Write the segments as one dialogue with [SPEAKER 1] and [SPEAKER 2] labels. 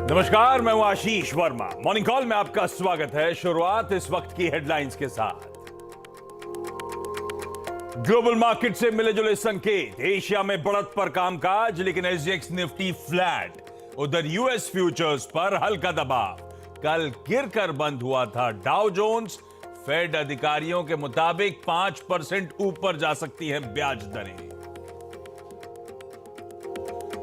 [SPEAKER 1] नमस्कार, मैं हूं आशीष वर्मा। मॉर्निंग कॉल में आपका स्वागत है। शुरुआत इस वक्त की हेडलाइंस के साथ। ग्लोबल मार्केट से मिले जुले संकेत। एशिया में बढ़त पर कामकाज, लेकिन एसजीएक्स निफ्टी फ्लैट। उधर यूएस फ्यूचर्स पर हल्का दबाव। कल गिरकर बंद हुआ था डाउ जोन्स। फेड अधिकारियों के मुताबिक 5% ऊपर जा सकती है ब्याज दरें।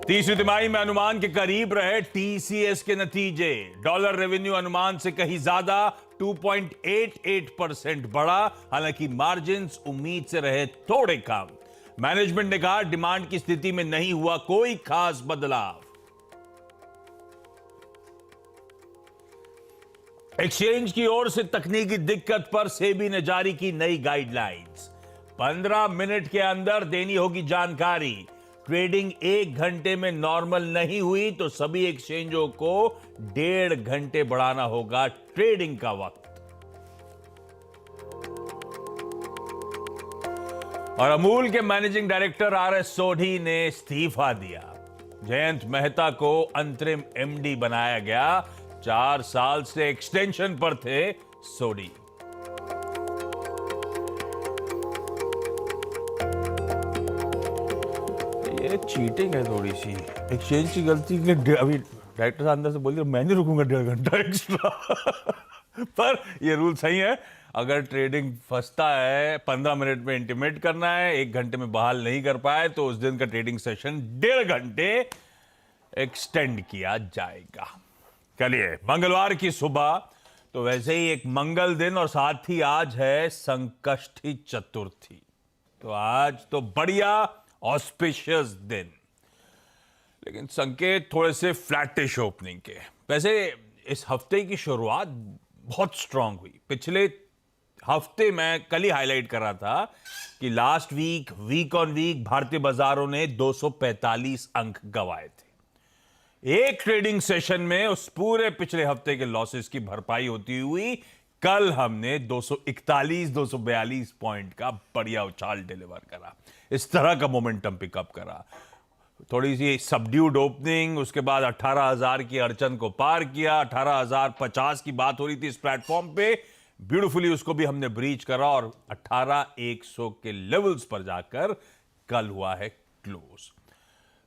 [SPEAKER 1] तीसरी तिमाही में अनुमान के करीब रहे टीसीएस के नतीजे। डॉलर रेवेन्यू अनुमान से कहीं ज्यादा 2.88% बढ़ा, हालांकि मार्जिन्स उम्मीद से रहे थोड़े कम। मैनेजमेंट ने कहा डिमांड की स्थिति में नहीं हुआ कोई खास बदलाव। एक्सचेंज की ओर से तकनीकी दिक्कत पर सेबी ने जारी की नई गाइडलाइंस। 15 मिनट के अंदर देनी होगी जानकारी। ट्रेडिंग 1 घंटे में नॉर्मल नहीं हुई तो सभी एक्सचेंजों को 1.5 घंटे बढ़ाना होगा ट्रेडिंग का वक्त। और अमूल के मैनेजिंग डायरेक्टर आरएस सोढ़ी ने इस्तीफा दिया। जयंत मेहता को अंतरिम एमडी बनाया गया। 4 साल से एक्सटेंशन पर थे सोढ़ी। ये चीटिंग है थोड़ी सी। एक्सचेंज की गलती के लिए अभी डायरेक्टर साहब अंदर से बोल दिया मैं नहीं रुकूंगा 1.5 घंटा एक्स्ट्रा। पर ये रूल सही है। अगर ट्रेडिंग फंसता है 15 मिनट में इंटीमेट करना है, 1 घंटे में बहाल नहीं कर पाए तो उस दिन का ट्रेडिंग सेशन 1.5 घंटे एक्सटेंड किया जाएगा। चलिए, मंगलवार की सुबह तो वैसे ही एक मंगल दिन और साथ ही आज है संकष्टी चतुर्थी। तो आज तो बढ़िया ऑस्पिशियस दिन, लेकिन संकेत थोड़े से फ्लैटिश ओपनिंग के। वैसे इस हफ्ते की शुरुआत बहुत स्ट्रांग हुई। पिछले हफ्ते मैं कल ही हाईलाइट कर रहा था कि लास्ट वीक ऑन वीक भारतीय बाजारों ने 245 अंक गंवाए थे। एक ट्रेडिंग सेशन में उस पूरे पिछले हफ्ते के लॉसेस की भरपाई होती हुई कल हमने 241-242 पॉइंट का बढ़िया उछाल डिलीवर करा। इस तरह का मोमेंटम पिकअप करा। थोड़ी सी सबड्यूड ओपनिंग, उसके बाद 18,000 की अड़चन को पार किया। 18,050 की बात हो रही थी इस प्लेटफॉर्म पे। ब्यूटीफुली उसको भी हमने ब्रीच करा और 18,100 के लेवल्स पर जाकर कल हुआ है क्लोज।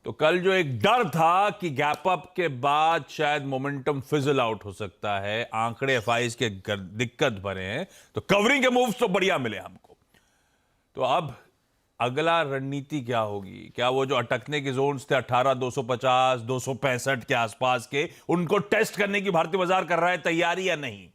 [SPEAKER 1] तो कल जो एक डर था कि गैप अप के बाद शायद मोमेंटम फिजल आउट हो सकता है, आंकड़े एफआईज के दिक्कत भरे हैं, तो कवरिंग के मूव्स तो बढ़िया मिले हमको। तो अब अगला रणनीति क्या होगी? क्या वो जो अटकने के जोन्स थे 18,250, 265 के आसपास के, उनको टेस्ट करने की भारतीय बाजार कर रहा है तैयारी या नहीं?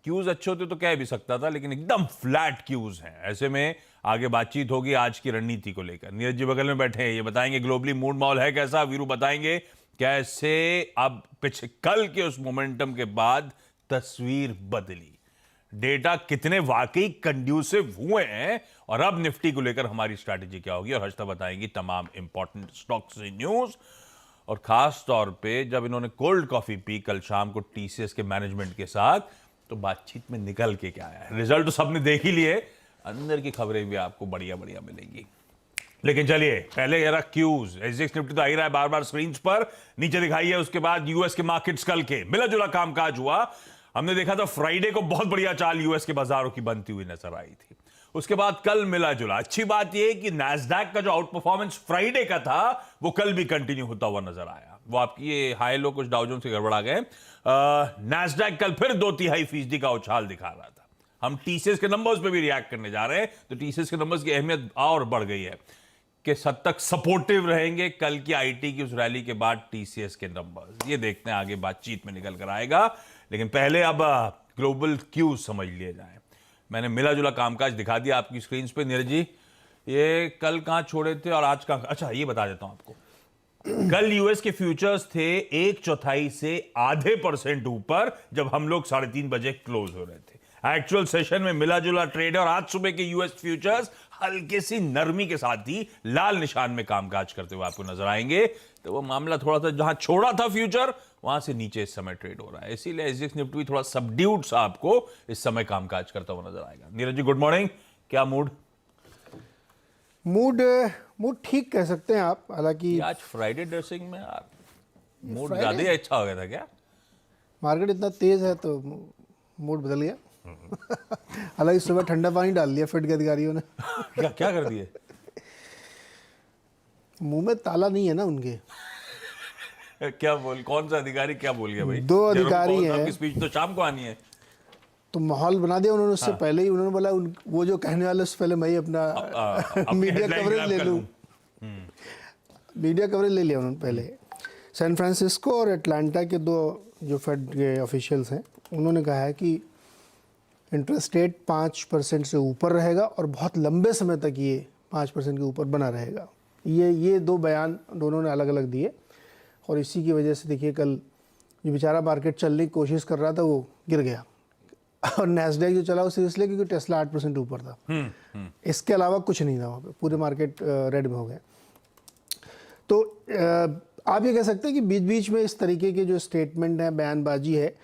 [SPEAKER 1] क्यूज अच्छे होते तो कह भी सकता था, लेकिन एकदम फ्लैट क्यूज हैं। ऐसे में आगे बातचीत होगी आज की रणनीति को लेकर। नीरज जी बगल में बैठे हैं, ये बताएंगे ग्लोबली मूड माहौल है कैसा। वीरू बताएंगे कैसे अब कल के उस मोमेंटम के बाद तस्वीर बदली, डेटा कितने वाकई कंड्यूसिव हुए हैं, और अब निफ्टी को लेकर हमारी स्ट्रैटेजी क्या होगी। और हर्षिता बताएंगी तमाम इंपॉर्टेंट स्टॉक्स न्यूज। और खास तौर पे जब इन्होंने कोल्ड कॉफी पी कल शाम को टीसीएस के मैनेजमेंट के साथ, तो बातचीत में निकल के क्या आया। रिजल्ट तो सबने देख ही लिए, अंदर की खबरें भी आपको बढ़िया बढ़िया मिलेंगी। लेकिन चलिए पहले जरा क्यूज। एसजीएक्स निफ्टी तो आ ही रहा है बार बार स्क्रीन पर, नीचे दिखाई है। उसके बाद यूएस के मार्केट्स कल के मिला जुला कामकाज हुआ। हमने देखा था फ्राइडे को बहुत बढ़िया चाल यूएस के बाजारों की बनती हुई नजर आई थी। उसके बाद कल मिला जुला। अच्छी बात यह कि नैस्डैक का जो आउट परफॉर्मेंस फ्राइडे का था वो कल भी कंटिन्यू होता हुआ नजर आया। वो आपकी ये हाई लो कुछ डाउ जोन्स से गड़बड़ा गए। नैस्डैक कल फिर 2.5% का उछाल दिखा रहा था। हम टीसीएस के नंबर्स पे भी रिएक्ट करने जा रहे हैं, तो टीसीएस के नंबर्स की अहमियत और बढ़ गई है कि हद तक सपोर्टिव रहेंगे कल की आईटी की उस रैली के बाद टीसीएस के नंबर्स। ये देखते हैं आगे बातचीत में निकल कर आएगा। लेकिन पहले अब ग्लोबल क्यूज समझ लिए जाए। मैंने मिला जुला कामकाज दिखा दिया आपकी स्क्रीन पे। नीरज जी, ये कल कहां छोड़े थे और आज कहां? अच्छा, ये बता देता हूं आपको। कल यूएस के फ्यूचर्स थे 1/4 से आधे % ऊपर जब हम लोग 3:30 बजे क्लोज हो रहे थे। एक्चुअल सेशन में मिला जुला ट्रेड है और आज सुबह के यूएस फ्यूचर्स हल्के सी नरमी के साथ ही लाल निशान में कामकाज करते हुए आपको नजर आएंगे। तो वो मामला थोड़ा सा जहां छोड़ा था फ्यूचर, वहां से नीचे इस समय ट्रेड हो रहा है। इसीलिए एसजीएक्स निफ्टी थोड़ा सबड्यूड सा आपको इस समय कामकाज करता हुआ नजर आएगा। नीरज जी गुड मॉर्निंग, क्या मूड?
[SPEAKER 2] मूड ठीक कह सकते हैं आप। हालांकि
[SPEAKER 1] आज फ्राइडे ड्रेसिंग में यार मूड ज्यादा ही अच्छा हो गया था क्या?
[SPEAKER 2] मार्केट इतना तेज है तो मूड बदल गया। हालांकि सुबह ठंडा पानी डाल दिया फेड के अधिकारियों ने।
[SPEAKER 1] क्या क्या कर दिए?
[SPEAKER 2] मुंह में ताला नहीं है ना उनके।
[SPEAKER 1] क्या बोल, कौन सा अधिकारी क्या बोल गया भाई?
[SPEAKER 2] 2 अधिकारी हैं।
[SPEAKER 1] स्पीच तो शाम को आनी है।
[SPEAKER 2] तो माहौल बना दिया उन्होंने उससे पहले ही। उन्होंने बोला वो जो कहने वाले उससे पहले मैं ही अपना मीडिया कवरेज ले लूँ। मीडिया कवरेज ले लिया उन्होंने पहले। सैन फ्रांसिस्को और एटलांटा के 2 जो फेड के ऑफिशियल्स हैं उन्होंने कहा है कि इंटरेस्ट रेट 5% से ऊपर रहेगा और बहुत लंबे समय तक ये 5% के ऊपर बना रहेगा। ये 2 बयान दोनों ने अलग अलग दिए और इसी की वजह से देखिए कल जो बेचारा मार्केट चलने की कोशिश कर रहा था वो गिर गया। और नैस्डैक जो चला वो सिर्फ इसलिए क्योंकि टेस्ला 8% ऊपर था। इसके अलावा कुछ नहीं था वहाँ पे, पूरे मार्केट रेड में हो गए। तो आप ये कह सकते हैं कि बीच बीच में इस तरीके के जो स्टेटमेंट है, बयानबाजी है,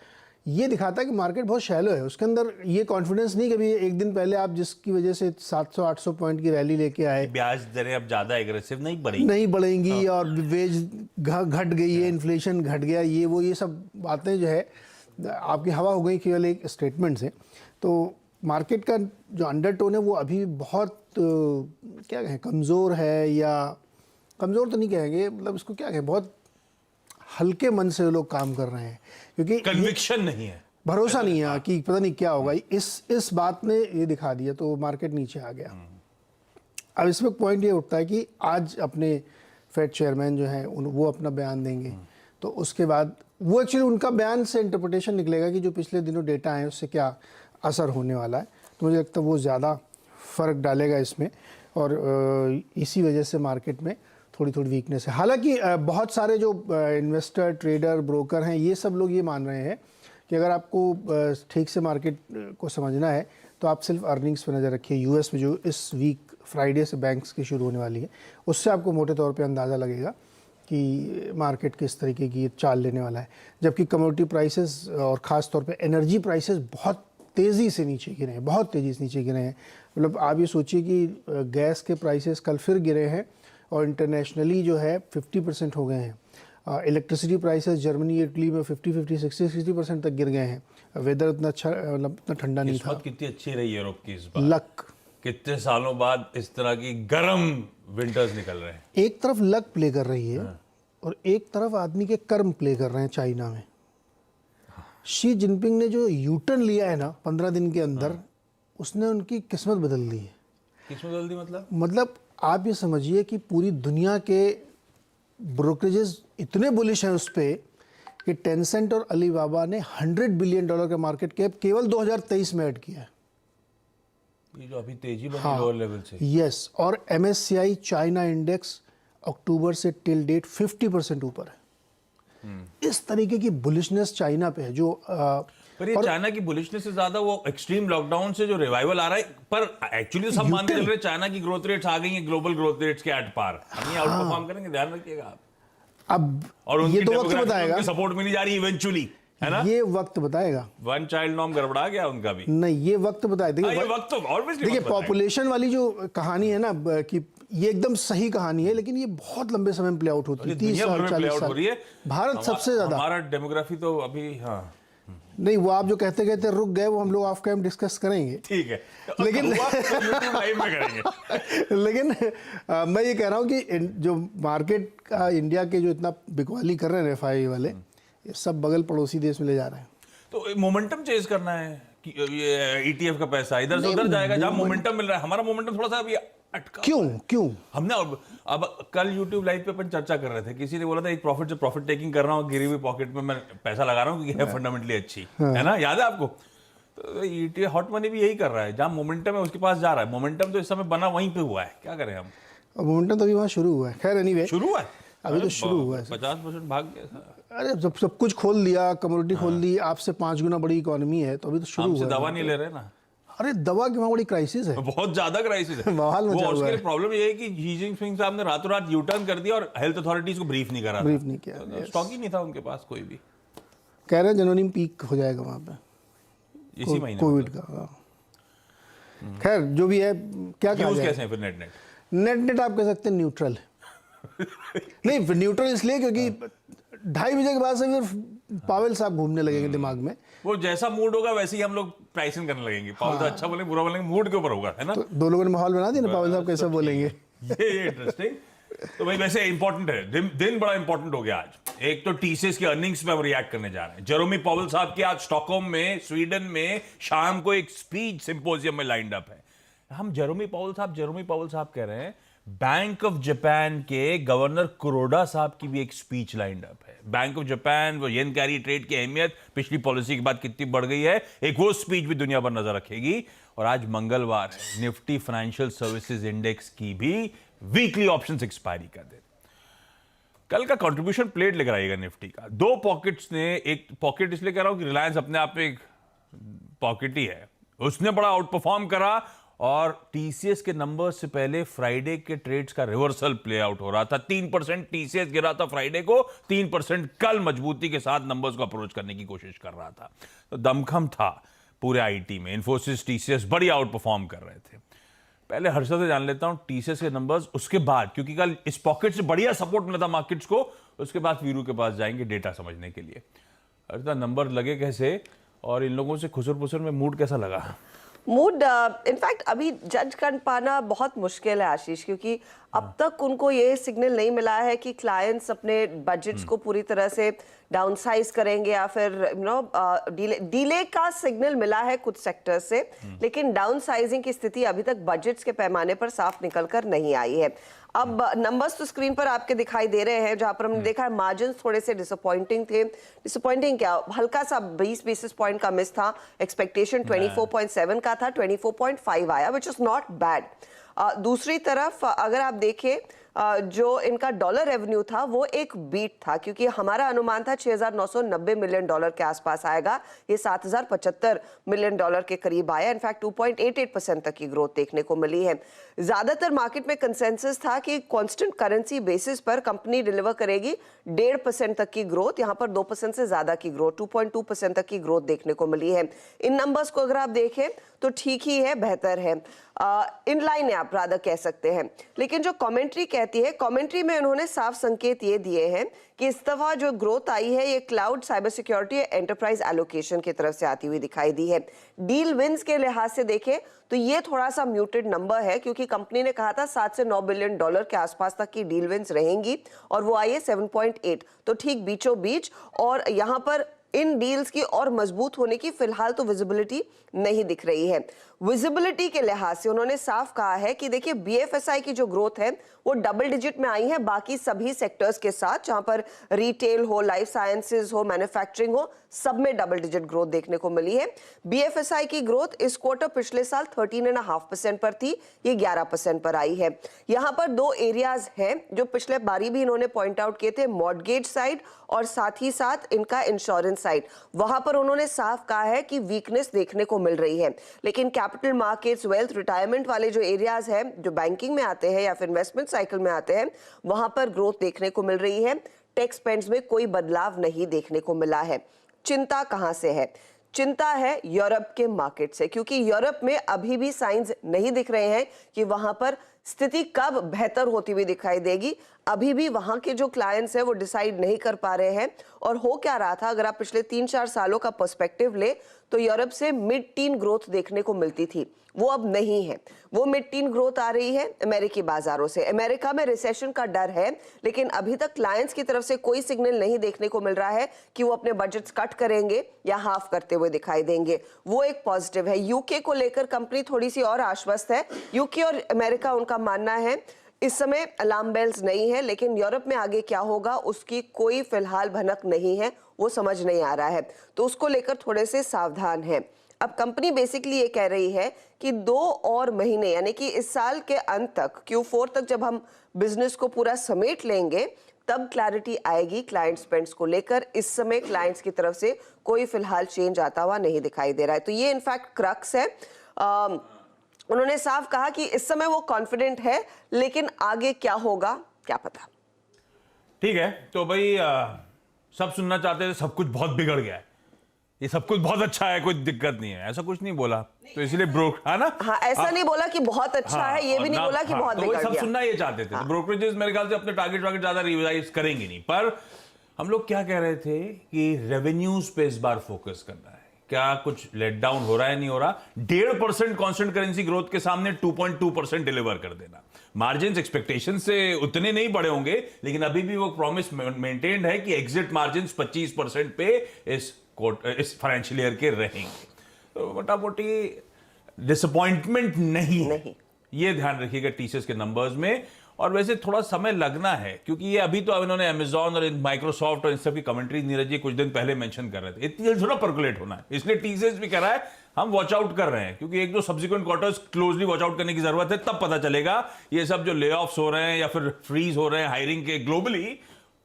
[SPEAKER 2] ये दिखाता है कि मार्केट बहुत शैलो है। उसके अंदर ये कॉन्फिडेंस नहीं कि अभी एक दिन पहले आप जिसकी वजह से 700-800 पॉइंट की रैली लेके आए,
[SPEAKER 1] ब्याज दरें अब ज्यादा एग्रेसिव नहीं
[SPEAKER 2] बढ़ेंगी और वेज घट गई है, इन्फ्लेशन घट गया, ये सब बातें जो है आपकी हवा हो गई केवल एक स्टेटमेंट से। तो मार्केट का जो अंडरटोन है वो अभी बहुत क्या कहें, कमज़ोर है, या कमज़ोर तो नहीं कहेंगे, मतलब इसको क्या कहें, बहुत हल्के मन से लोग काम कर रहे हैं क्योंकि
[SPEAKER 1] कन्विक्शन नहीं है,
[SPEAKER 2] भरोसा नहीं है कि पता नहीं क्या होगा। इस बात ने ये दिखा दिया तो मार्केट नीचे आ गया। अब इसमें पॉइंट ये उठता है कि आज अपने फेड चेयरमैन जो हैं वो अपना बयान देंगे, तो उसके बाद वो एक्चुअली उनका बयान से इंटरप्रिटेशन निकलेगा कि जो पिछले दिनों डेटा आए उससे क्या असर होने वाला है। तो मुझे लगता है वो ज़्यादा फ़र्क डालेगा इसमें और इसी वजह से मार्केट में थोड़ी वीकनेस है। हालांकि बहुत सारे जो इन्वेस्टर, ट्रेडर, ब्रोकर हैं, ये सब लोग ये मान रहे हैं कि अगर आपको ठीक से मार्केट को समझना है तो आप सिर्फ अर्निंग्स पर नज़र रखिए। यूएस में जो इस वीक फ्राइडे से बैंक्स की शुरू होने वाली है, उससे आपको मोटे तौर पे अंदाज़ा लगेगा कि मार्केट किस तरीके की चाल लेने वाला है। जबकि कमोडिटी प्राइसेस और ख़ास तौर पे एनर्जी प्राइसेस बहुत तेज़ी से नीचे गिरे हैं, बहुत तेज़ी से नीचे गिरे हैं। मतलब आप ये सोचिए कि गैस के प्राइसेस कल फिर गिरे हैं और इंटरनेशनली जो है 50% हो गए हैं। इलेक्ट्रिसिटी प्राइसेस जर्मनी, इटली में 60% तक गिर गए हैं। वेदर उतना अच्छा, मतलब इतना ठंडा नहीं था।
[SPEAKER 1] कितनी अच्छी रही यूरोप की इस बार,
[SPEAKER 2] लक,
[SPEAKER 1] कितने सालों बाद इस तरह की गर्म विंटर्स निकल रहे हैं।
[SPEAKER 2] एक तरफ लक प्ले कर रही है और एक तरफ आदमी के कर्म प्ले कर रहे हैं। चाइना में शी जिनपिंग ने जो यूटर्न लिया है ना 15 दिन के अंदर, उसने उनकी किस्मत बदल दी है।
[SPEAKER 1] किस्मत बदल दी
[SPEAKER 2] मतलब आप ये समझिए कि पूरी दुनिया के ब्रोकरेजेस इतने बुलिश हैं उस पर कि टेंसेंट और अलीबाबा ने $100 बिलियन का मार्केट कैप केवल 2023 में ऐड किया है।
[SPEAKER 1] ये जो अभी तेजी बनी लोअर लेवल से।
[SPEAKER 2] यस, और MSCI चाइना इंडेक्स अक्टूबर से टिल डेट 50% ऊपर है। इस तरीके की बुलिशनेस चाइना पे है जो
[SPEAKER 1] पर ये चाइना की बुलिशनेस से ज्यादा वो एक्सट्रीम लॉकडाउन से जो रिवाइवल आ रहा है, पर एक्चुअली सब मान के चल रहे चाइना की ग्रोथ रेट्स आ गई हैं ग्लोबल ग्रोथ रेट्स के एट पार। हम ये आउट परफॉर्म करेंगे, ध्यान रखिएगा आप।
[SPEAKER 2] अब
[SPEAKER 1] और
[SPEAKER 2] ये तो वक्त बताएगा,
[SPEAKER 1] सपोर्ट मिली जा रही है इवेंचुअली, है ना?
[SPEAKER 2] ये वक्त बताएगा।
[SPEAKER 1] 1 चाइल्ड नॉर्म गड़बड़ा गया उनका भी।
[SPEAKER 2] नहीं, ये वक्त बताएगा।
[SPEAKER 1] देखिए
[SPEAKER 2] पॉपुलेशन वाली जो कहानी है ना कि ये एकदम सही कहानी है, लेकिन ये बहुत लंबे समय में प्ले आउट होती है। 30 साल 40 साल। भारत सबसे ज्यादा।
[SPEAKER 1] हमारा डेमोग्राफी तो अभी
[SPEAKER 2] नहीं, वो आप जो कहते रुक गए वो हम लोग ऑफ कैम डिस्कस करेंगे,
[SPEAKER 1] ठीक है,
[SPEAKER 2] लेकिन
[SPEAKER 1] लाइव में करेंगे।
[SPEAKER 2] लेकिन मैं ये कह रहा हूँ कि जो मार्केट का इंडिया के जो इतना बिकवाली कर रहे हैं एफआई वाले, ये सब बगल पड़ोसी देश में ले जा रहे हैं। तो
[SPEAKER 1] मोमेंटम चेज करना है कि ये ETF का पैसा इधर से उधर जाएगा, जहां मोमेंटम मिल रहा है। हमारा मोमेंटम थोड़ा सा अभी अटका।
[SPEAKER 2] क्यों हमने
[SPEAKER 1] अब कल YouTube लाइव पे अपन चर्चा कर रहे थे, किसी ने बोला था एक प्रॉफिट टेकिंग कर रहा हूँ, गिरी हुई पॉकेट में मैं पैसा लगा रहा हूँ क्योंकि है फंडामेंटली अच्छी, है ना? याद है आपको? तो ETF हॉट मनी भी यही कर रहा है, जहां मोमेंटम है उसके पास जा रहा है। मोमेंटम तो इस समय बना वहीं पे हुआ है, क्या करें हम?
[SPEAKER 2] मोमेंटम तो अभी वहाँ शुरू हुआ है। खैर एनीवे,
[SPEAKER 1] शुरू हुआ है,
[SPEAKER 2] अभी तो शुरू हुआ है।
[SPEAKER 1] 50% भाग गया।
[SPEAKER 2] अरे जब सब कुछ खोल दिया, कम्युनिटी खोल दी, आपसे 5 गुना बड़ी इकोनॉमी है, तो अभी तो शुरू हुआ।
[SPEAKER 1] दवा नहीं ले रहे ना।
[SPEAKER 2] अरे दवा की वहाँ बड़ी क्राइसिस है,
[SPEAKER 1] बहुत ज्यादा क्राइसिस है।
[SPEAKER 2] उसके
[SPEAKER 1] प्रॉब्लम ये है कि शी जिनपिंग साहब ने रातों रात यूटर्न कर दिया और हेल्थ अथॉरिटीज को ब्रीफ नहीं किया। स्टॉक ही नहीं था उनके पास कोई भी।
[SPEAKER 2] कह रहे हैं जनवरी में पीक हो जाएगा वहाँ पे
[SPEAKER 1] इसी महीने
[SPEAKER 2] कोविड का। खैर जो भी है, क्या कहा जाए,
[SPEAKER 1] कैसे है फिर नेट
[SPEAKER 2] आप कह सकते हैं न्यूट्रल है। नहीं, न्यूट्रल इसलिए क्योंकि 2:30 बजे के बाद से फिर पावेल साहब घूमने लगेंगे दिमाग में।
[SPEAKER 1] वो जैसा मूड होगा वैसे ही हम लोग प्राइसिंग करने लगेंगे। पावल साहब अच्छा बोलेंगे बुरा बोलेंगे, मूड के ऊपर होगा, है ना।
[SPEAKER 2] तो दो लोगों ने माहौल बना दिया ना, पावेल साहब कैसे बोलेंगे।
[SPEAKER 1] ये इंटरेस्टिंग। तो भाई वैसे इंपॉर्टेंट है, दिन बड़ा इंपॉर्टेंट हो गया आज। एक तो टीसीएस की अर्निंग्स पे हम रिएक्ट करने जा रहे हैं। जेरोमी पावेल साहब की आज स्टॉकहोम में, स्वीडन में शाम को एक स्पीच सिंपोजियम में लाइंड अप है। हम जेरोमी पावेल साहब कह रहे हैं, बैंक ऑफ जापान के गवर्नर कुरोडा साहब की भी एक स्पीच लाइंड अप है। बैंक ऑफ जापान, वो येन कैरी ट्रेड की अहमियत पिछली पॉलिसी के बाद कितनी बढ़ गई है, एक वो स्पीच भी दुनिया भर नजर रखेगी। और आज मंगलवार है, निफ्टी फाइनेंशियल सर्विसेज इंडेक्स की भी वीकली ऑप्शंस एक्सपायरी कर दे। कल का कंट्रीब्यूशन प्लेट लेकर आएगा निफ्टी का। दो पॉकेट्स ने, एक पॉकेट इसलिए कह रहा हूं कि रिलायंस अपने आप में एक पॉकेट ही है, उसने बड़ा आउट परफॉर्म करा। और टीसीएस के नंबर से पहले फ्राइडे के ट्रेड्स का रिवर्सल प्ले आउट हो रहा था। 3% टीसीएस गिरा था फ्राइडे को, 3% कल मजबूती के साथ नंबर्स को अप्रोच करने की कोशिश कर रहा था। तो दमखम था पूरे आईटी में। इन्फोसिस, टीसीएस बड़ी आउट परफॉर्म कर रहे थे। पहले हर्षद से जान लेता हूं टीसीएस के नंबर्स, उसके बाद, क्योंकि कल इस पॉकेट से बढ़िया सपोर्ट मिला था मार्केट्स को, उसके बाद वीरू के पास जाएंगे डेटा समझने के लिए। हर्षद, नंबर लगे कैसे और इन लोगों से खुसर पुसर में मूड कैसा लगा?
[SPEAKER 3] मूड इनफैक्ट अभी जज कर पाना बहुत मुश्किल है आशीष, क्योंकि अब तक उनको ये सिग्नल नहीं मिला है कि क्लाइंट्स अपने बजट्स को पूरी तरह से डाउनसाइज करेंगे या फिर डीले का सिग्नल मिला है कुछ सेक्टर से, लेकिन डाउनसाइजिंग की स्थिति अभी तक बजट्स के पैमाने पर साफ निकल कर नहीं आई है। अब नंबर्स तो स्क्रीन पर आपके दिखाई दे रहे हैं, जहां पर हमने देखा है मार्जिन्स थोड़े से डिसअपॉइंटिंग थे। डिसअपॉइंटिंग क्या, हल्का सा 20 बेसिस पॉइंट का मिस था। एक्सपेक्टेशन 24.7 का था, 24.5 आया, विच इज नॉट बैड। दूसरी तरफ अगर आप देखें, जो इनका डॉलर रेवेन्यू था वो एक बीट था, क्योंकि हमारा अनुमान था 6,990 मिलियन डॉलर के आसपास आएगा, ये 7,075 मिलियन डॉलर के करीब आया। इनफैक्ट 2.88% तक की ग्रोथ देखने को मिली है। ज्यादातर मार्केट में कंसेंसस था कि कांस्टेंट करेंसी बेसिस पर कंपनी डिलीवर करेगी 1.5% तक की ग्रोथ, यहां पर 2% से ज्यादा की ग्रोथ, 2.2% तक की ग्रोथ देखने को मिली है। इन नंबर्स को अगर आप देखें तो ठीक ही है, बेहतर है, इन लाइन है आप रादर कह सकते हैं। लेकिन जो कमेंट्री कहती है, कमेंट्री में उन्होंने साफ संकेत ये दिए हैं कि इस दफा जो ग्रोथ आई है ये cloud, cyber security, enterprise allocation की तरफ से आती हुई दिखाई दी है। डील विंस के लिहाज से देखें तो ये थोड़ा सा म्यूटेड नंबर है, क्योंकि कंपनी ने कहा था 7 से 9 बिलियन डॉलर के आसपास तक की डील विंस रहेंगी और वो आई है 7.8, तो ठीक बीचों बीच। और यहां पर इन डील्स की और मजबूत होने की फिलहाल तो विजिबिलिटी नहीं दिख रही है। विजिबिलिटी के लिहाज से उन्होंने साफ कहा है कि देखिए बीएफएसआई की जो ग्रोथ है वो डबल डिजिट में आई है बाकी सभी सेक्टर्स के साथ, जहां पर रिटेल हो, लाइफ साइंसेज हो, मैन्युफैक्चरिंग हो, सब में डबल डिजिट ग्रोथ देखने को मिली है। बीएफएसआई की ग्रोथ इस क्वार्टर पिछले साल 13.5% पर थी, ये 11% पर आई है। यहां पर दो एरियाज हैं जो पिछले बारी भी इन्होंने पॉइंट आउट किए थे, मॉर्गेज साइड और साथ ही साथ इनका इंश्योरेंस साइड। वहां पर उन्होंने साफ कहा है कि वीकनेस देखने को मिल रही है, लेकिन कैपिटल मार्केट्स, वेल्थ, रिटायरमेंट वाले जो एरियाज हैं जो बैंकिंग में आते हैं या फिर इन्वेस्टमेंट साइकिल में आते हैं, वहां पर ग्रोथ देखने को मिल रही है। टेक्स स्पेंड्स में कोई बदलाव नहीं देखने को मिला है। चिंता कहां से है? चिंता है यूरोप के मार्केट से, क्योंकि यूरोप में अभी भी साइंस नहीं दिख रहे हैं कि वहां पर स्थिति कब बेहतर होती हुई दिखाई देगी। अभी भी वहां के जो क्लाइंट्स हैं वो डिसाइड नहीं कर पा रहे हैं। और हो क्या रहा था, अगर आप पिछले 3-4 सालों का पर्सपेक्टिव ले तो यूरोप से मिड टीन ग्रोथ देखने को मिलती थी, वो अब नहीं है। वो मिड टीन ग्रोथ आ रही है अमेरिकी बाजारों से। अमेरिका में रिसेशन का डर है, लेकिन अभी तक क्लाइंट्स की तरफ से कोई सिग्नल नहीं देखने को मिल रहा है कि वो अपने बजट्स कट करेंगे या हाफ करते हुए दिखाई देंगे। वो एक पॉजिटिव है। यूके को लेकर कंपनी थोड़ी सी और आश्वस्त है। यूके और अमेरिका, उनका मानना है इस समय अलार्म बेल्स नहीं है, लेकिन यूरोप में आगे क्या होगा उसकी कोई फिलहाल भनक नहीं है, वो समझ नहीं आ रहा है, तो उसको लेकर थोड़े से सावधान है। अब कंपनी बेसिकली ये कह रही है कि 2 और महीने, यानी कि इस साल के अंत तक, Q4 तक जब हम बिजनेस को पूरा समेट लेंगे तब क्लैरिटी आएगी क्लाइंट स्पेंड्स को लेकर। इस समय क्लाइंट्स की तरफ से कोई फिलहाल चेंज आता हुआ नहीं दिखाई दे रहा है, तो ये इनफैक्ट क्रक्स है। उन्होंने साफ कहा कि इस समय वो कॉन्फिडेंट है, लेकिन आगे क्या होगा क्या पता।
[SPEAKER 1] ठीक है, तो भाई सब सुनना चाहते थे सब कुछ बहुत बिगड़ गया है, ये सब कुछ बहुत अच्छा है, कोई दिक्कत नहीं है, ऐसा कुछ नहीं बोला, तो इसलिए ब्रोक है ना,
[SPEAKER 3] हाँ, ऐसा नहीं बोला कि बहुत अच्छा है, ये भी नहीं बोला कि बहुत
[SPEAKER 1] तो
[SPEAKER 3] बिगड़
[SPEAKER 1] सब
[SPEAKER 3] गया।
[SPEAKER 1] सुनना ये चाहते थे। ब्रोकरेजेस मेरे ख्याल से अपने टारगेट ज्यादा रिवाइज करेंगे नहीं, पर हम लोग क्या कह रहे थे कि रेवेन्यूज पे इस बार फोकस करना है, क्या कुछ लेट डाउन हो रहा है, नहीं हो रहा। 1.5% कांस्टेंट करेंसी ग्रोथ के सामने 2.2% डिलीवर कर देना। मार्जिन एक्सपेक्टेशन से उतने नहीं बढ़े होंगे, लेकिन अभी भी वो प्रॉमिस मेंटेन्ड है कि एग्जिट मार्जिन 25% पे इस फाइनेंशियल ईयर के रहेंगे। तो मोटा मोटी डिसअपॉइंटमेंट नहीं है, ये ध्यान रखिएगा टीसीएस के नंबर्स में। और वैसे थोड़ा समय लगना है, क्योंकि ये अभी तो अब इन्होंने अमेजॉन और माइक्रोसॉफ्ट और इन सब की कमेंट्री नीरज जी कुछ दिन पहले मेंशन कर रहे थे, इतनी जल्दी थोड़ा परकुलेट होना है। इसलिए टीसीएस भी कह रहा है हम वॉच आउट कर रहे हैं, क्योंकि एक दो subsequent quarters closely watch out करने की जरूरत है, तब पता चलेगा ये सब जो ले ऑफ्स हो रहे हैं या फिर फ्रीज हो रहे हैं हायरिंग के ग्लोबली,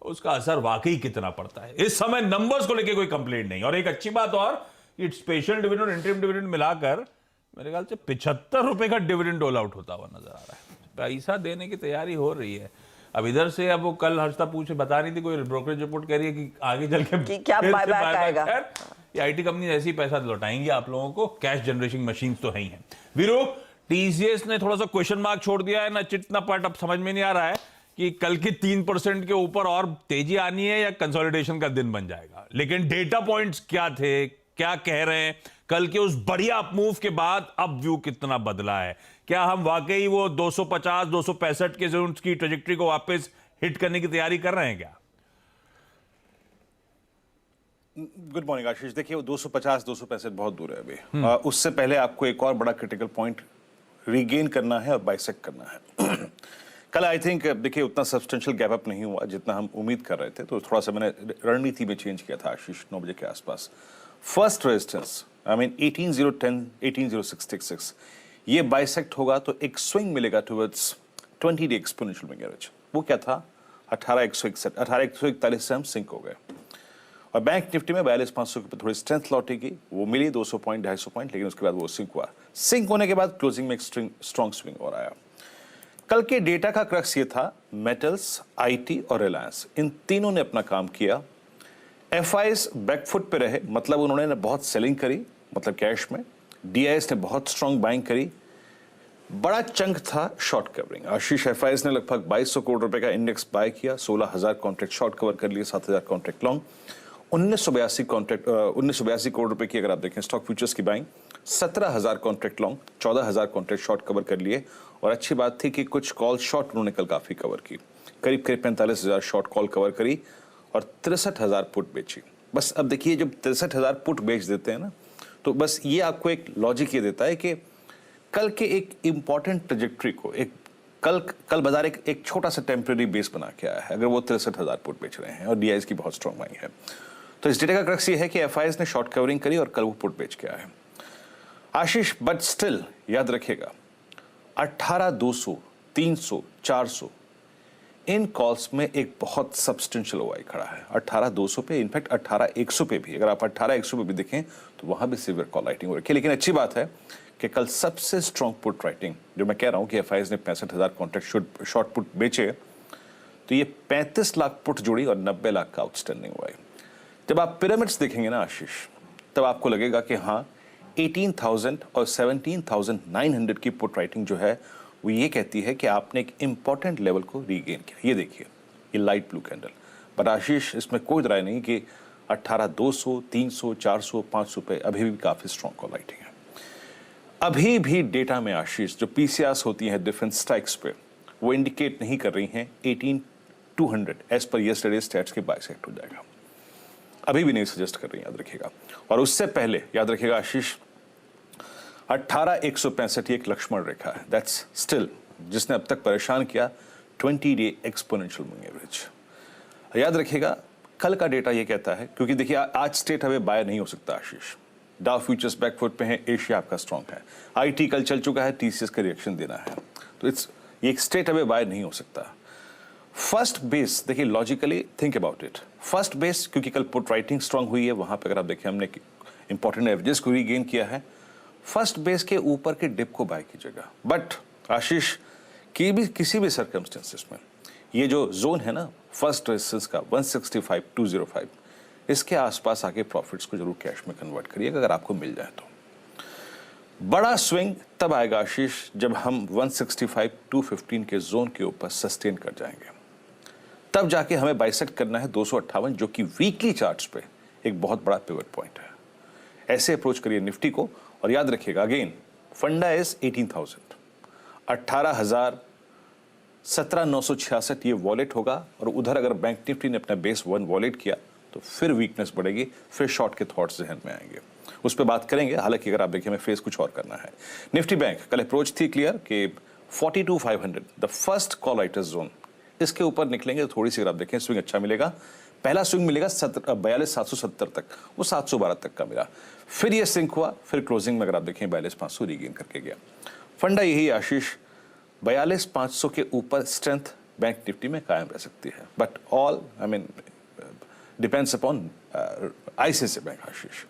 [SPEAKER 1] उसका असर वाकई कितना पड़ता है। इस समय नंबर्स को लेकर कोई कंप्लेंट नहीं। और एक अच्छी बात और, स्पेशल डिविडेंड और इंटरिम डिविडेंड मिलाकर मेरे ख्याल से 75 रुपए का डिविडेंड डोल आउट होता हुआ नजर आ रहा है। पैसा देने की तैयारी हो रही है। अब इधर से, अब वो कल हर्षता पूछे बता रही थी, कोई ब्रोकरेज रिपोर्ट कह रही है कि आगे चल के
[SPEAKER 3] कि क्या बायबैक आएगा।
[SPEAKER 1] ये आईटी कंपनी ऐसी पैसा लौटाएंगी आप लोगों को, कैश जनरेटिंग मशीन तो है ही है। वीरू, टीसीएस ने थोड़ा सा क्वेश्चन मार्क छोड़ दिया है ना, चिट ना पट। अब समझ में नहीं आ रहा है कि कल की 3% के ऊपर और तेजी आनी है या कंसोलिडेशन का दिन बन जाएगा। लेकिन डेटा पॉइंट्स क्या थे, क्या कह रहे हैं, कल के उस बढ़िया अपमूव के बाद अब व्यू कितना बदला है? क्या हम वाकई वो 250 265 के जोन की ट्रेजेक्टरी को वापस हिट करने की तैयारी कर रहे हैं क्या?
[SPEAKER 4] गुड मॉर्निंग आशीष। देखिए, वो 250 265 बहुत दूर है अभी। उससे पहले आपको एक और बड़ा क्रिटिकल पॉइंट रीगेन करना है और बाइसेक्ट करना है। कल आई थिंक देखिए उतना सब्सटेंशियल गैप अप नहीं हुआ जितना हम उम्मीद कर रहे थे, तो थोड़ा सा मैंने रणनीति में चेंज किया था आशीष 9 बजे के आसपास। फर्स्ट रेजिस्टेंस आई मीन 18010 18066, ये बाइसेक्ट होगा तो एक स्विंग मिलेगा towards 20 day exponential moving average. वो क्या था? 18161 18141 से हम सिंक हो गए। और बैंक निफ्टी में 42500 के थोड़ी स्ट्रेंथ लौटेगी, वो मिली 200 पॉइंट 250 पॉइंट, लेकिन उसके बाद वो सिंक हुआ। सिंक होने के बाद क्लोजिंग में एक स्ट्रॉन्ग स्विंग और आया। कल के डेटा का क्रक्स ये था, मेटल्स, आईटी और रिलायंस, इन तीनों ने अपना काम किया। एफआईज बैकफुट पे रहे, मतलब उन्होंने बहुत सेलिंग करी, मतलब कैश में। डीआईएस ने बहुत स्ट्रांग बाइंग करी। बड़ा चंक था शॉर्ट कवरिंग। आशीष, एफआईज ने लगभग 2200 करोड़ रुपए का इंडेक्स बाय किया, 16000 कॉन्ट्रैक्ट शॉर्ट कवर कर लिए, 7000 कॉन्ट्रैक्ट लॉन्ग। 1982 करोड़ रुपए की अगर आप देखें स्टॉक फ्यूचर्स की buying, 17000 contract long, 14000 contract short cover कर लिए। और अच्छी बात थी कि कुछ कॉल शॉर्ट उन्होंने कल काफी कवर की, करीब 45000 शॉर्ट कॉल कवर करी और 63000 पुट बेची। बस अब देखिए, जब 63000 पुट बेच देते हैं ना, तो बस ये आपको एक लॉजिक ये देता है कि कल के एक इंपॉर्टेंट ट्रेजेक्ट्री को कल बाजार एक छोटा सा टेम्परेरी बेस बना के आया है, अगर वो 63000 पुट बेच रहे हैं और डीआईएस की बहुत स्ट्रॉन्ग बाइंग है। तो इस डेटा का क्रक्स ये है कि एफआईएस ने शॉर्ट कवरिंग करी और कल वो पुट बेच के आए हैं आशीष। बट स्टिल याद रखिएगा, 18200 300 400 इन कॉल्स में एक बहुत सब्सटेंशियल ओआई खड़ा है। 18200 पे, इनफैक्ट 18100 पे भी, अगर आप 18100 पे भी देखें तो वहां भी सीवियर कॉल राइटिंग हो रही है। लेकिन अच्छी बात है कि कल सबसे स्ट्रॉन्ग पुट राइटिंग, जो मैं कह रहा हूं कि एफआईएस ने 65000 कॉन्ट्रैक्ट शॉर्ट पुट बेचे, तो ये 35 लाख पुट जोड़ी और 90 लाख का आउटस्टैंडिंग हुआ है। जब आप पिरामिड्स देखेंगे ना आशीष, तब आपको लगेगा कि हाँ, 18,000 और 17,900 की पुट राइटिंग जो है वो ये कहती है कि आपने एक इंपॉर्टेंट लेवल को रीगेन किया। ये देखिए, ये लाइट ब्लू कैंडल। पर आशीष, इसमें कोई राय नहीं कि 18200 300 400 500 पे अभी भी काफी स्ट्रॉन्ग कॉल राइटिंग है। अभी भी डेटा में आशीष जो पीसीआरस होती है डिफरेंस स्ट्राइक्स पे, वो इंडिकेट नहीं कर रही हैं 18200 एज पर यस्टरडे स्टैट्स के बाइसेक्ट हो जाएगा, अभी भी नहीं सजेस्ट कर रही, याद रखिएगा। और उससे पहले याद रखिएगा आशीष, 18165 एक लक्ष्मण रेखा है, दैट्स स्टिल, जिसने अब तक परेशान किया 20 डे एक्सपोनेंशियल मूविंग एवरेज। याद रखिएगा, कल का डेटा ये कहता है, क्योंकि देखिए आज स्टेट हमें बाय नहीं हो सकता आशीष। डाउ फ्यूचर्स बैकफुट पे है, एशिया आपका स्ट्रॉन्ग है, आईटी कल चल चुका है, टीसीएस का रिएक्शन देना है, तो ये एक स्टेट हमें बाय नहीं हो सकता। फर्स्ट बेस देखिए, logically think about it, first base क्योंकि कल पुट राइटिंग स्ट्रांग हुई है, वहां पे अगर आप देखें हमने इंपॉर्टेंट एवरेजेस को रीगेन किया है। फर्स्ट बेस के ऊपर के डिप को बाय कीजिएगा। बट आशीष, किसी भी सर्कमस्टेंसेस में ये जो जोन है ना फर्स्ट रेजिस्टेंस का 165,205, इसके आसपास आके प्रॉफिट्स को जरूर कैश में कन्वर्ट करिएगा अगर आपको मिल जाए तो। बड़ा स्विंग तब आएगा आशीष जब हम 165,215 के जोन के ऊपर सस्टेन कर जाएंगे, तब जाके हमें बाइसेक्ट करना है 258 जो कि वीकली चार्ट्स पे एक बहुत बड़ा पिवट पॉइंट है। ऐसे अप्रोच करिए निफ्टी को और याद रखिएगा अगेन फंडा इज 18,000, 18,17,966 ये वॉलेट होगा और उधर अगर बैंक निफ्टी ने अपना बेस 1 वॉलेट किया तो फिर वीकनेस बढ़ेगी, फिर शॉर्ट के थॉट्स जहन में आएंगे, उस पर बात करेंगे। हालांकि अगर आप देखिए हमें फेस कुछ और करना है। निफ्टी बैंक कल अप्रोच थी क्लियर कि 42,500 the first call writers zone, इसके ऊपर निकलेंगे तो थोड़ी सी अगर आप देखें स्विंग अच्छा मिलेगा। पहला स्विंग मिलेगा 42,770 तक, वो 712 तक का मिला, फिर ये सिंक हुआ, फिर क्लोजिंग में अगर आप देखें 42,500 रीगेन करके गया। फंडा यही आशीष 42,500 के ऊपर स्ट्रेंथ बैंक निफ्टी में कायम रह सकती है, but all I mean depends upon ICICI bank. Ashish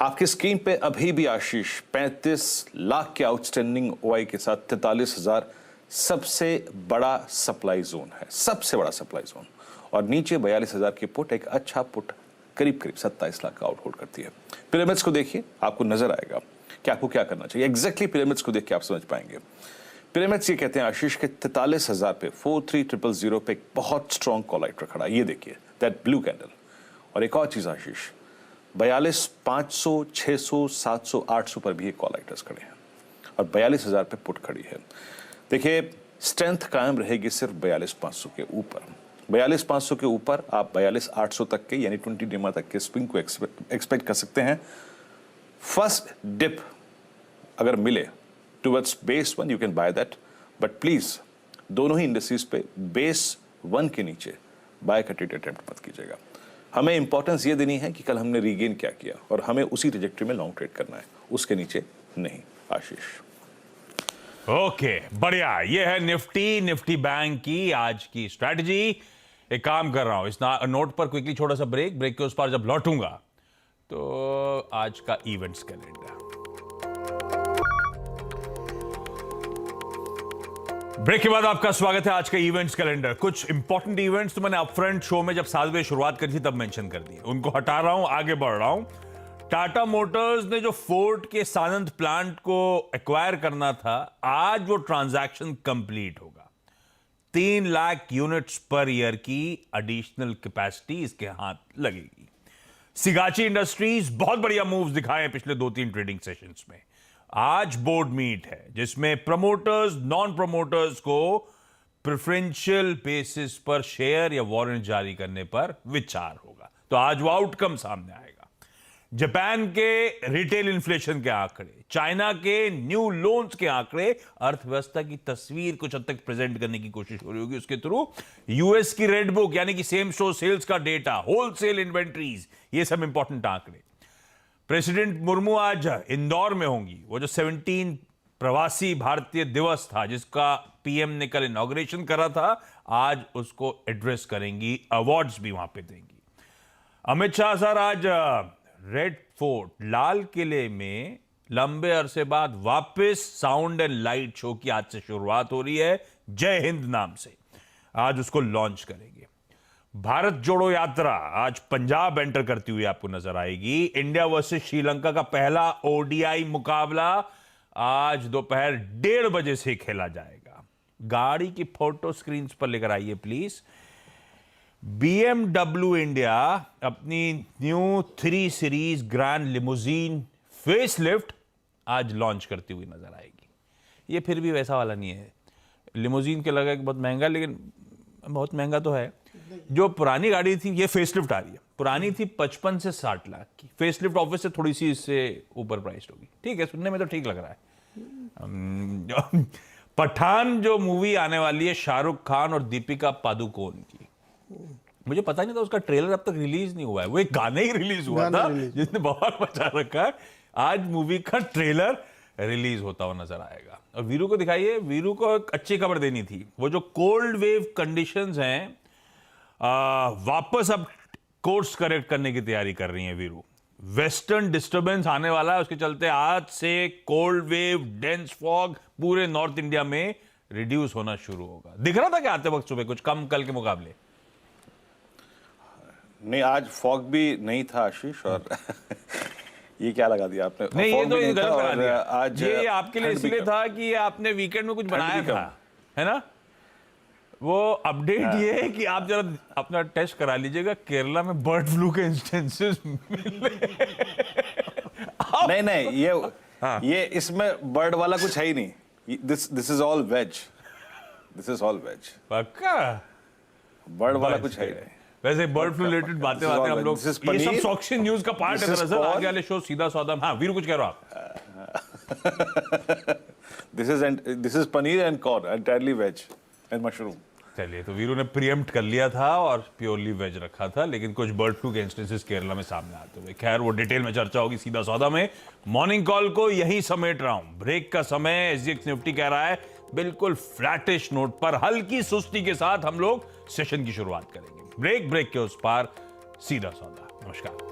[SPEAKER 4] आपकी स्क्रीन पे अभी भी आशीष 35 लाख के आउटस्टैंडिंग ओआई के साथ 43,000 सबसे बड़ा सप्लाई जोन है, सबसे बड़ा सप्लाई जोन, और नीचे 42,000 की पुट, एक अच्छा पुट करीब करीब 27 लाख का आउट होल्ड करती है। पिरामिड्स को देखिए, आपको नजर आएगा कि आपको क्या करना चाहिए। एग्जैक्टली पिरामिड्स को देख के आप समझ पाएंगे। पिरामिड्स ये कहते हैं आशीष के 43,000 पे 43,000 पे एक बहुत स्ट्रॉन्ग कॉल राइटर खड़ा, ये देखिए दैट ब्लू कैंडल। और एक और चीज आशीष 42,500, 600, 700, 800 पर भी ये कॉल राइटर्स खड़े हैं और 42,000 पे पुट खड़ी है। देखिए स्ट्रेंथ कायम रहेगी सिर्फ 42,500 के ऊपर। 42,500 के ऊपर आप 42,800 तक के यानी 20 डीमा तक के स्विंग को एक्सपेक्ट कर सकते हैं। फर्स्ट डिप अगर मिले towards base 1 you can by that, but please दोनों ही इंडस्ट्रीज पे बेस 1 के नीचे बाय का ट्रेड अटेम्प्ट मत कीजिएगा। हमें इंपॉर्टेंस ये देनी है कि कल हमने रीगेन क्या किया और हमें उसी ट्रेजेक्टरी में लॉन्ग ट्रेड करना है, उसके नीचे नहीं। आशीष
[SPEAKER 1] ओके बढ़िया, ये है निफ्टी बैंक की आज की स्ट्रैटेजी। एक काम कर रहा हूं इस नोट पर क्विकली छोटा सा ब्रेक के उस पर जब लौटूंगा तो आज का इवेंट्स कैलेंडर। ब्रेक के बाद आपका स्वागत है आज का इवेंट्स कैलेंडर। कुछ इंपॉर्टेंट इवेंट्स तो मैंने अपफ्रंट शो में जब 7 बजे शुरुआत करी थी तब मेंशन कर दिए, उनको हटा रहा हूं, आगे बढ़ रहा हूं। टाटा मोटर्स ने जो फोर्ड के सानंद प्लांट को एक्वायर करना था, आज वो ट्रांजैक्शन कंप्लीट होगा। 3 लाख यूनिट्स पर ईयर की एडिशनल कैपेसिटी इसके हाथ लगेगी। सिगाची इंडस्ट्रीज बहुत बढ़िया मूव्स दिखाए हैं पिछले 2-3 ट्रेडिंग सेशंस में। आज बोर्ड मीट है जिसमें प्रमोटर्स नॉन प्रमोटर्स को प्रेफरेंशियल बेसिस पर शेयर या वारंट जारी करने पर विचार होगा, तो आज वो आउटकम सामने आएगा। जापान के रिटेल इन्फ्लेशन के आंकड़े, चाइना के न्यू लोन्स के आंकड़े, अर्थव्यवस्था की तस्वीर कुछ हद तक प्रेजेंट करने की कोशिश हो रही होगी उसके थ्रू। यूएस की रेड बुक यानी कि सेम स्टोर सेल्स का डेटा, होलसेल इन्वेंट्रीज, ये सब इंपॉर्टेंट आंकड़े। प्रेसिडेंट मुर्मू आज इंदौर में होंगी। वो जो 17 प्रवासी भारतीय दिवस था जिसका पीएम ने कल इनॉग्रेशन करा था, आज उसको एड्रेस करेंगी, अवार्ड्स भी वहां पे देंगी। अमित शाह सर आज रेड फोर्ट लाल किले में लंबे अरसे बाद वापस साउंड एंड लाइट शो की आज से शुरुआत हो रही है, जय हिंद नाम से। आज उसको लॉन्च करेंगे। भारत जोड़ो यात्रा आज पंजाब एंटर करती हुई आपको नजर आएगी। इंडिया वर्सेस श्रीलंका का पहला ओडीआई मुकाबला आज दोपहर 1:30 बजे से खेला जाएगा। गाड़ी की फोटो स्क्रीन पर लेकर आइए प्लीज। BMW इंडिया अपनी new 3 series grand limousine facelift आज लॉन्च करती हुई नजर आएगी। ये फिर भी वैसा वाला नहीं है, लिमोजीन के लगा कि बहुत महंगा, लेकिन बहुत महंगा तो है। जो पुरानी गाड़ी थी, ये फेसलिफ्ट आ रही है, पुरानी थी 55 से 60 लाख की, फेसलिफ्ट ऑफिस से थोड़ी सी इससे ऊपर प्राइस होगी। ठीक है, सुनने में तो ठीक लग रहा है। पठान जो मूवी आने वाली है शाहरुख खान और दीपिका पादुकोण की, मुझे पता नहीं था उसका ट्रेलर अब तक रिलीज नहीं हुआ है। वो एक गाने ही रिलीज हुआ था जिसने बहुत मचा रखा है। आज मूवी का ट्रेलर रिलीज होता हुआ नजर आएगा। और वीरू को दिखाइए, वीरू को एक अच्छी खबर देनी थी। वो जो कोल्ड वेव कंडीशंस हैं वापस अब कोर्स करेक्ट करने की तैयारी कर रही हैं वीरू। वेस्टर्न डिस्टर्बेंस आने वाला है, उसके चलते आज से कोल्ड वेव डेंस फॉग पूरे नॉर्थ इंडिया में रिड्यूस होना शुरू होगा। दिख रहा था कि आते वक्त सुबह कुछ कम कल के मुकाबले?
[SPEAKER 4] नहीं, आज फॉग भी नहीं था आशीष। और ये क्या लगा दिया आपने?
[SPEAKER 1] नहीं, ये तो गलत करा दिया।
[SPEAKER 4] आज
[SPEAKER 1] ये आपके लिए इसलिए था कि आपने वीकेंड में कुछ बनाया था, है ना? वो अपडेट ये है कि आप जरा अपना टेस्ट करा लीजिएगा, केरला में बर्ड फ्लू के इंस्टेंसेस
[SPEAKER 4] नहीं नहीं, ये इसमें बर्ड वाला कुछ है ही नहीं। This is all ways, this is all ways.
[SPEAKER 1] पक्का
[SPEAKER 4] बर्ड वाला कुछ है ही नहीं।
[SPEAKER 1] वैसे बर्ड फ्लू रिलेटेड बातें
[SPEAKER 4] This is all
[SPEAKER 1] हम
[SPEAKER 4] veg.
[SPEAKER 1] लोग,
[SPEAKER 4] This is
[SPEAKER 1] ये सब
[SPEAKER 4] paneer.
[SPEAKER 1] सॉक्शन न्यूज का पार्ट है
[SPEAKER 4] This is
[SPEAKER 1] दरअसल।
[SPEAKER 4] corn.
[SPEAKER 1] आगे वाले शो सीधा सौदा। हाँ वीरू कुछ कह रहे हो आप?
[SPEAKER 4] This is paneer and corn, entirely veg and mushroom.
[SPEAKER 1] चलिए, तो वीरू ने प्रीएम्प्ट कर लिया था और प्योरली वेज रखा था, लेकिन कुछ बर्ड फ्लू के इंस्टेंसेस केरला में सामने आते हुए। खैर, वो डिटेल में चर्चा होगी सीधा सौदा में। मॉर्निंग कॉल को यही समेट रहा हूं। ब्रेक का समय SGX निफ्टी कह रहा है बिल्कुल फ्लैटिश नोट पर, हल्की सुस्ती के साथ हम लोग सेशन की शुरुआत करेंगे। ब्रेक के उस पार सीधा सौदा। नमस्कार।